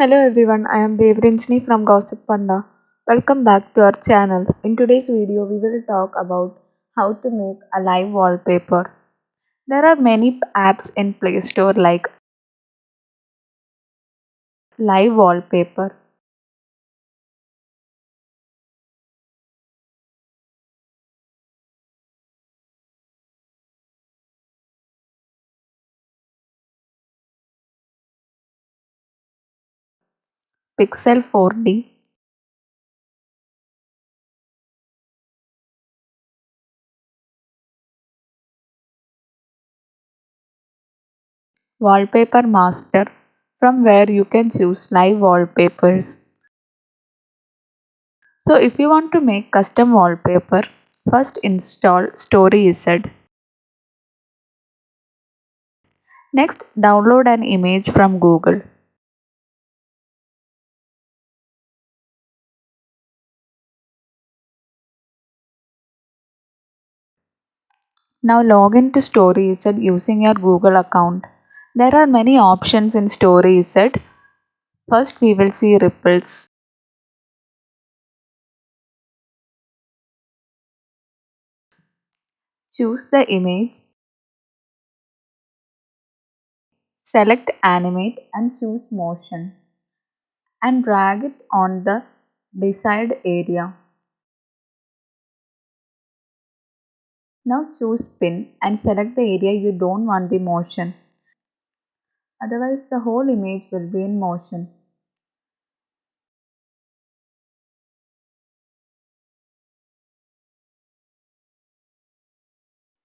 Hello everyone, I am Devrinchini from Gossipfunda. Welcome back to our channel. In today's video, we will talk about how to make a live wallpaper. There are many apps in Play Store like Live Wallpaper, Pixel 4D, Wallpaper Master, from where you can choose live wallpapers. So if you want to make custom wallpaper, first install StoryZ. Next, download an image from Google. Now log into StoryZ using your Google account. There are many options in StoryZ. First we will see ripples. Choose the image, select animate and choose motion and drag it on the desired area. Now choose pin and select the area you don't want the motion. Otherwise the whole image will be in motion.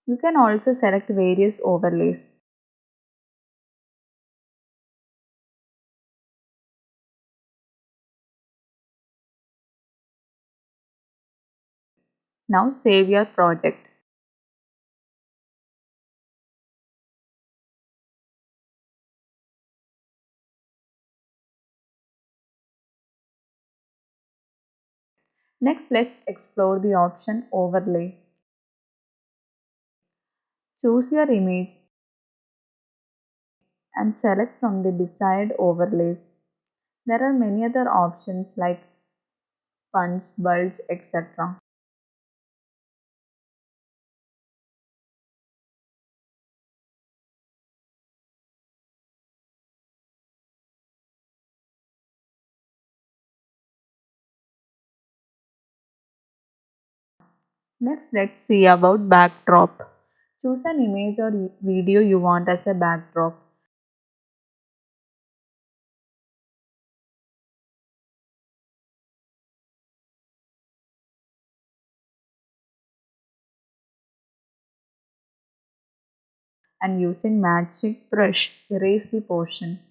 You can also select various overlays. Now save your project. Next let's explore the option overlay. Choose your image and select from the desired overlays. There are many other options like punch, bulge, etc. Next, let's see about backdrop. Choose an image or video you want as a backdrop. And using magic brush, erase the portion.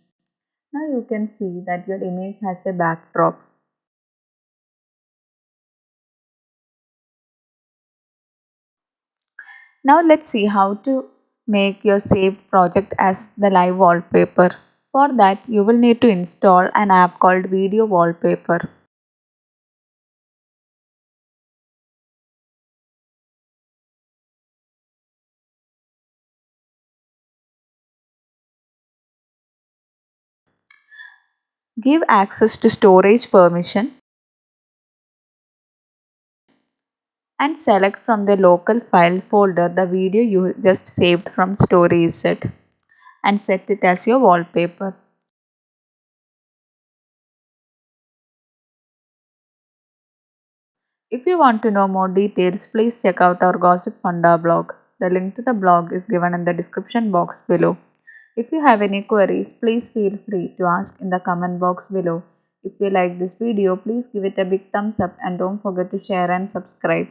Now you can see that your image has a backdrop. Now let's see how to make your saved project as the live wallpaper. For that, you will need to install an app called Video Wallpaper. Give access to storage permission and select from the local file folder the video you just saved from StoryZ and set it as your wallpaper. If you want to know more details, please check out our Gossipfunda blog. The link to the blog is given in the description box below. If you have any queries, please feel free to ask in the comment box below. If you like this video, please give it a big thumbs up and don't forget to share and subscribe.